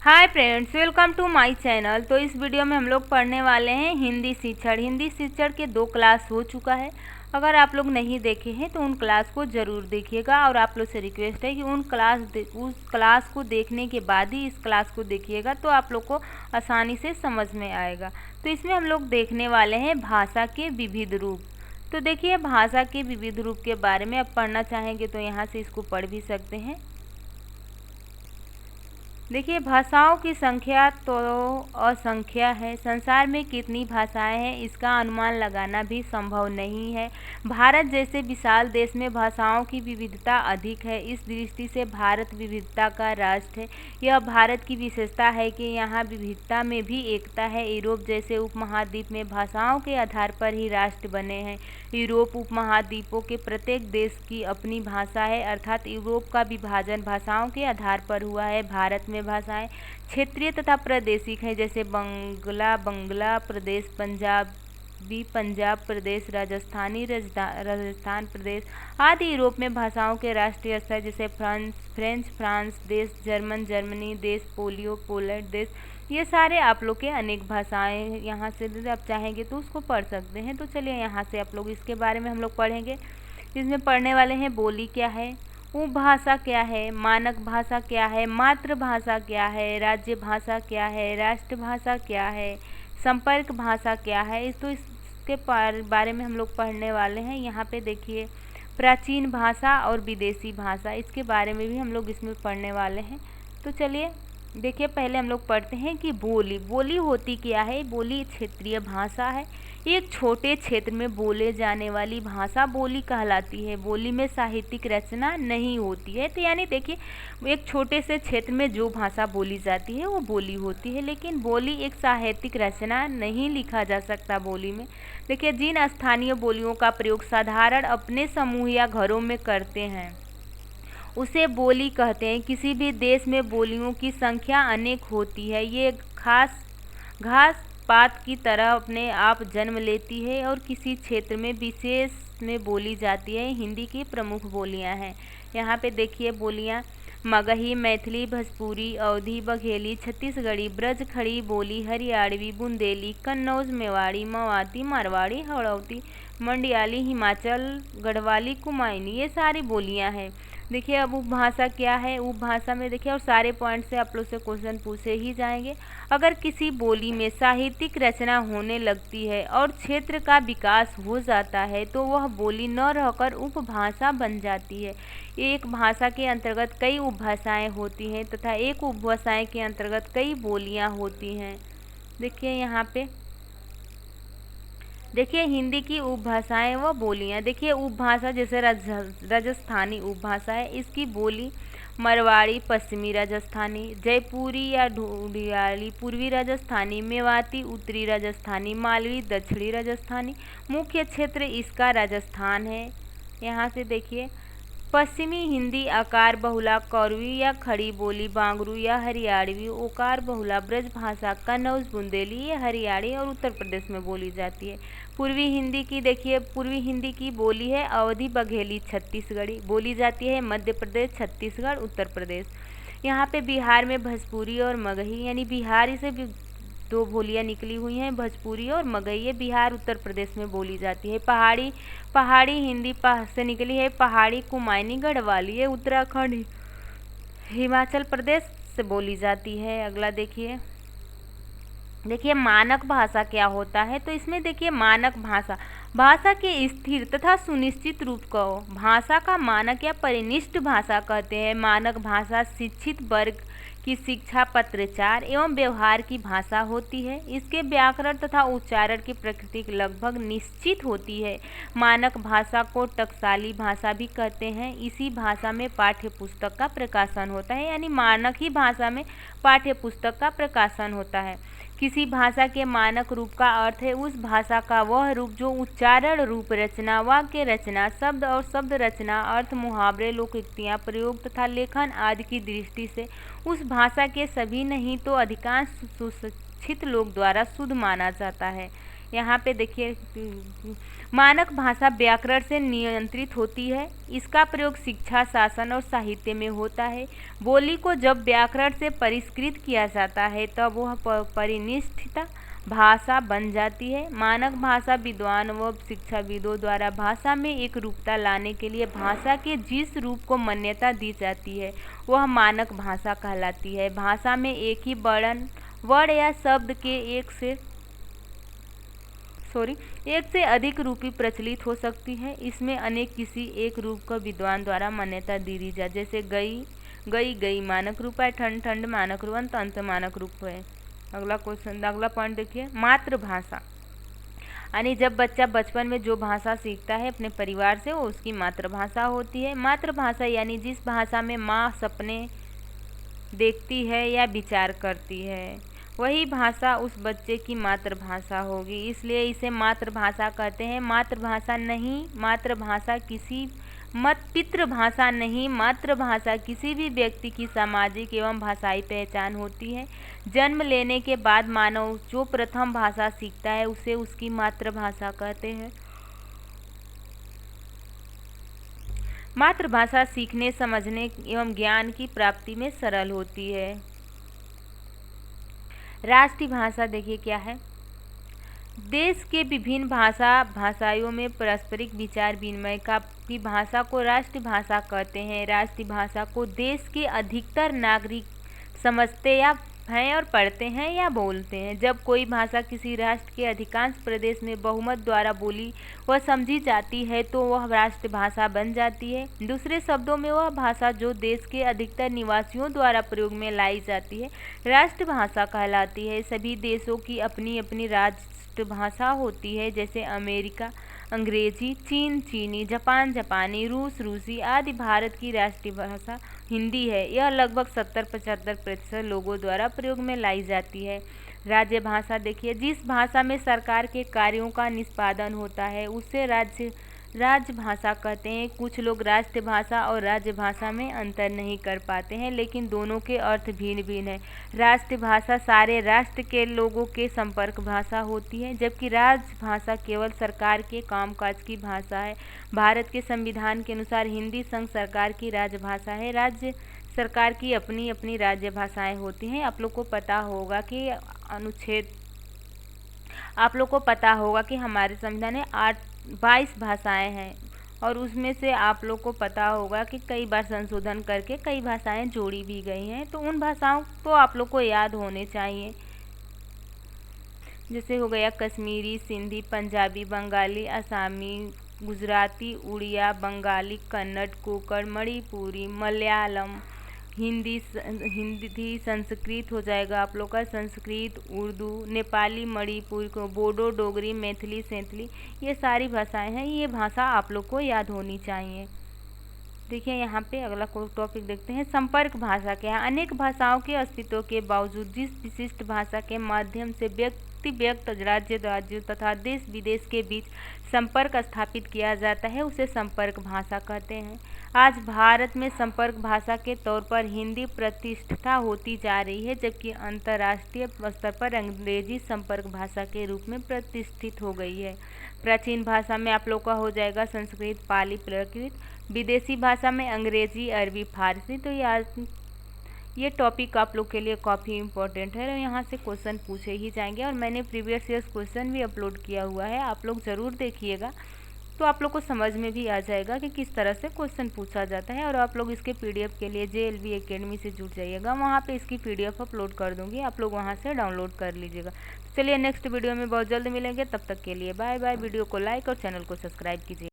Hi friends, welcome to my channel. तो इस video में हम लोग पढ़ने वाले हैं हिंदी शिक्षण। हिंदी शिक्षण के 2 क्लास हो चुका है। अगर आप लोग नहीं देखे हैं तो उन क्लास को ज़रूर देखिएगा और आप लोग से रिक्वेस्ट है कि उस क्लास को देखने के बाद ही इस क्लास को देखिएगा, तो आप लोग को आसानी से समझ में आएगा। तो इसमें हम लोग देखने वाले हैं भाषा के विविध रूप। तो देखिए, भाषा के विविध रूप के बारे में आप पढ़ना चाहेंगे तो यहाँ से इसको पढ़ भी सकते हैं। देखिए, भाषाओं की संख्या तो असंख्य है। संसार में कितनी भाषाएं हैं इसका अनुमान लगाना भी संभव नहीं है। भारत जैसे विशाल देश में भाषाओं की विविधता अधिक है। इस दृष्टि से भारत विविधता का राष्ट्र है। यह भारत की विशेषता है कि यहाँ विविधता में भी एकता है। यूरोप जैसे उपमहाद्वीप में भाषाओं के आधार पर ही राष्ट्र बने हैं। यूरोप उपमहाद्वीपों के प्रत्येक देश की अपनी भाषा है, अर्थात यूरोप का विभाजन भाषाओं के आधार पर हुआ है। भारत में भाषाएं क्षेत्रीय तथा प्रादेशिक हैं, जैसे बंगला प्रदेश, पंजाब प्रदेश, राजस्थानी राजस्थान प्रदेश आदि। यूरोप में भाषाओं के राष्ट्रीय स्तर जैसे फ्रांस देश, जर्मनी देश, पोलैंड देश, ये सारे आप लोग के अनेक भाषाएं यहाँ से आप चाहेंगे तो उसको पढ़ सकते हैं। तो चलिए यहाँ से आप लोग इसके बारे में हम लोग पढ़ेंगे। इसमें पढ़ने वाले हैं बोली क्या है, उपभाषा क्या है, मानक भाषा क्या है, मातृभाषा क्या है, राज्य भाषा क्या है, राष्ट्रभाषा क्या है, संपर्क भाषा क्या है। तो इसके बारे में हम लोग पढ़ने वाले हैं। यहाँ पे देखिए, प्राचीन भाषा और विदेशी भाषा, इसके बारे में भी हम लोग इसमें पढ़ने वाले हैं। तो चलिए देखिए, पहले हम लोग पढ़ते हैं कि बोली होती क्या है। बोली क्षेत्रीय भाषा है। एक छोटे क्षेत्र में बोले जाने वाली भाषा बोली कहलाती है। बोली में साहित्यिक रचना नहीं होती है। तो यानी देखिए, एक छोटे से क्षेत्र में जो भाषा बोली जाती है वो बोली होती है, लेकिन बोली एक साहित्यिक रचना नहीं लिखा जा सकता बोली में। देखिए, जिन स्थानीय बोलियों का प्रयोग साधारण अपने समूह या घरों में करते हैं उसे बोली कहते हैं। किसी भी देश में बोलियों की संख्या अनेक होती है। ये घास पात की तरह अपने आप जन्म लेती है और किसी क्षेत्र में विशेष में बोली जाती है। हिंदी की प्रमुख बोलियां हैं। यहाँ पे देखिए बोलियां: मगही, मैथिली, भोजपुरी, अवधी, बघेली, छत्तीसगढ़ी, ब्रज खड़ी बोली, हरियाणवी, बुंदेली, कन्नौज, मेवाड़ी, मवाती, मारवाड़ी, हड़ौती, मंडियाली, हिमाचल, गढ़वाली, कुमायूनी, ये सारी बोलियां हैं। देखिए, अब उपभाषा क्या है। उपभाषा में देखिए, और सारे पॉइंट से आप लोग से क्वेश्चन पूछे ही जाएंगे। अगर किसी बोली में साहित्यिक रचना होने लगती है और क्षेत्र का विकास हो जाता है तो वह बोली न रहकर उपभाषा बन जाती है। एक भाषा के अंतर्गत कई उपभाषाएं होती हैं तथा एक उपभाषाएं के अंतर्गत कई बोलियां होती हैं। देखिए यहाँ पे देखिए, हिंदी की उपभाषाएं व बोलियां। देखिए, उपभाषा जैसे राजस्थानी उपभाषा है, इसकी बोली मरवाड़ी पश्चिमी राजस्थानी, जयपुरी या ढूंढियाली पूर्वी राजस्थानी, मेवाती उत्तरी राजस्थानी, मालवी दक्षिणी राजस्थानी। मुख्य क्षेत्र इसका राजस्थान है। यहाँ से देखिए, पश्चिमी हिंदी आकार बहुला कौरवी या खड़ी बोली, बांगरू या हरियाणवी ओकार बहुला ब्रजभाषा, कन्नौज, बुंदेली, ये हरियाणी और उत्तर प्रदेश में बोली जाती है। पूर्वी हिंदी की देखिए, पूर्वी हिंदी की बोली है अवधी, बघेली, छत्तीसगढ़ी बोली जाती है मध्य प्रदेश, छत्तीसगढ़, उत्तर प्रदेश। यहाँ पे बिहार में भोजपुरी और मगही, यानी बिहारी से भी 2 बोलियां निकली हुई हैं, भोजपुरी और मगही, ये बिहार उत्तर प्रदेश में बोली जाती है। पहाड़ी हिंदी से निकली है पहाड़ी, कुमायूनी, गढ़वाली, ये उत्तराखंड, हिमाचल प्रदेश से बोली जाती है। अगला देखिए मानक भाषा क्या होता है। तो इसमें देखिए, मानक भाषा के स्थिर तथा सुनिश्चित रूप को भाषा का मानक या परिनिष्ठ भाषा कहते हैं। मानक भाषा शिक्षित वर्ग की शिक्षा, पत्राचार एवं व्यवहार की भाषा होती है। इसके व्याकरण तथा उच्चारण की प्रकृति लगभग निश्चित होती है। मानक भाषा को टकसाली भाषा भी कहते हैं। इसी भाषा में पाठ्य पुस्तक का प्रकाशन होता है, यानी मानक ही भाषा में पाठ्य पुस्तक का प्रकाशन होता है। किसी भाषा के मानक रूप का अर्थ है उस भाषा का वह रूप जो उच्चारण, रूप रचना, वाक्य रचना, शब्द और शब्द रचना, अर्थ, मुहावरे, लोकोक्तियाँ, प्रयोग तथा लेखन आदि की दृष्टि से उस भाषा के सभी नहीं तो अधिकांश सुशिक्षित लोग द्वारा शुद्ध माना जाता है। यहाँ पे देखिए, मानक भाषा व्याकरण से नियंत्रित होती है। इसका प्रयोग शिक्षा, शासन और साहित्य में होता है। बोली को जब व्याकरण से परिष्कृत किया जाता है तब वह परिनिष्ठित भाषा बन जाती है। मानक भाषा विद्वान व शिक्षाविदों द्वारा भाषा में एक रूपता लाने के लिए भाषा के जिस रूप को मान्यता दी जाती है वह मानक भाषा कहलाती है। भाषा में एक ही वर्ण या शब्द के एक से अधिक रूपी प्रचलित हो सकती है। इसमें अनेक किसी एक रूप को विद्वान द्वारा मान्यता दी जाए। जैसे गई मानक रूप है, ठंड ठंड मानक रूप, अंत मानक रूप है। अगला क्वेश्चन, अगला पॉइंट देखिए, मातृभाषा। यानी जब बच्चा बचपन में जो भाषा सीखता है अपने परिवार से वो उसकी मातृभाषा होती है। मातृभाषा यानी जिस भाषा में माँ सपने देखती है या विचार करती है वही भाषा उस बच्चे की मातृभाषा होगी, इसलिए इसे मातृभाषा कहते हैं। पितृभाषा नहीं, मातृभाषा किसी भी व्यक्ति की सामाजिक एवं भाषाई पहचान होती है। जन्म लेने के बाद मानव जो प्रथम भाषा सीखता है उसे उसकी मातृभाषा कहते हैं। मातृभाषा सीखने, समझने एवं ज्ञान की प्राप्ति में सरल होती है। राष्ट्रीय भाषा देखिए क्या है। देश के विभिन्न भाषाओं में पारस्परिक विचार विनिमय की भाषा को राष्ट्रीय भाषा कहते हैं। राष्ट्रीय भाषा को देश के अधिकतर नागरिक समझते हैं और पढ़ते हैं या बोलते हैं। जब कोई भाषा किसी राष्ट्र के अधिकांश प्रदेश में बहुमत द्वारा बोली व समझी जाती है तो वह राष्ट्रीय भाषा बन जाती है। दूसरे शब्दों में वह भाषा जो देश के अधिकतर निवासियों द्वारा प्रयोग में लाई जाती है राष्ट्रभाषा कहलाती है। सभी देशों की अपनी अपनी राष्ट्रभाषा होती है, जैसे अमेरिका अंग्रेजी, चीन चीनी, जापान जापानी, रूस रूसी आदि। भारत की राष्ट्रीय भाषा हिंदी है। यह लगभग 70-75% लोगों द्वारा प्रयोग में लाई जाती है। राज्य भाषा देखिए, जिस भाषा में सरकार के कार्यों का निष्पादन होता है उसे राज्य भाषा कहते हैं। कुछ लोग राष्ट्रीय भाषा और राज्य भाषा में अंतर नहीं कर पाते हैं, लेकिन दोनों के अर्थ भिन्न भिन्न है। राष्ट्रीय भाषा सारे राष्ट्र के लोगों के संपर्क भाषा होती है, जबकि राज्य भाषा केवल सरकार के कामकाज की भाषा है। भारत के संविधान के अनुसार हिंदी संघ सरकार की राजभाषा है। राज्य सरकार की अपनी अपनी राज्य भाषाएं होती हैं। आप लोग को पता होगा कि हमारे संविधान में 22 भाषाएं हैं और उसमें से आप लोग को पता होगा कि कई बार संशोधन करके कई भाषाएं जोड़ी भी गई हैं। तो उन भाषाओं तो आप लोग को याद होने चाहिए, जैसे हो गया कश्मीरी, सिंधी, पंजाबी, बंगाली, असमी, गुजराती, उड़िया, बंगाली, कन्नड़, कोंकण, मणिपुरी, मलयालम, हिंदी, संस्कृत हो जाएगा आप लोग का, संस्कृत, उर्दू, नेपाली, मणिपुरी को, बोडो, डोगरी, मैथिली, सैंथली, ये सारी भाषाएं हैं। ये भाषा आप लोग को याद होनी चाहिए। देखिए यहाँ पे अगला टॉपिक देखते हैं, संपर्क भाषा क्या है। अनेक भाषाओं के अस्तित्व के बावजूद जिस विशिष्ट भाषा के माध्यम से व्यक्ति राज्य तथा देश विदेश के बीच संपर्क स्थापित किया जाता है उसे संपर्क भाषा कहते हैं। आज भारत में संपर्क भाषा के तौर पर हिंदी प्रतिष्ठिता होती जा रही है, जबकि अंतर्राष्ट्रीय स्तर पर अंग्रेजी संपर्क भाषा के रूप में प्रतिष्ठित हो गई है। प्राचीन भाषा में आप लोग का हो जाएगा संस्कृत, पाली, प्राकृत। विदेशी भाषा में अंग्रेजी, अरबी, फारसी। तो ये टॉपिक आप लोग के लिए काफ़ी इम्पोर्टेंट है और यहाँ से क्वेश्चन पूछे ही जाएंगे और मैंने प्रीवियस ईयर्स क्वेश्चन भी अपलोड किया हुआ है, आप लोग ज़रूर देखिएगा तो आप लोग को समझ में भी आ जाएगा कि किस तरह से क्वेश्चन पूछा जाता है। और आप लोग इसके पीडीएफ के लिए JLV एकेडमी से जुड़ जाइएगा, वहाँ पे इसकी पीडीएफ अपलोड कर दूँगी, आप लोग वहाँ से डाउनलोड कर लीजिएगा। चलिए नेक्स्ट वीडियो में बहुत जल्द मिलेंगे, तब तक के लिए बाय बाय। वीडियो को लाइक और चैनल को सब्सक्राइब कीजिए।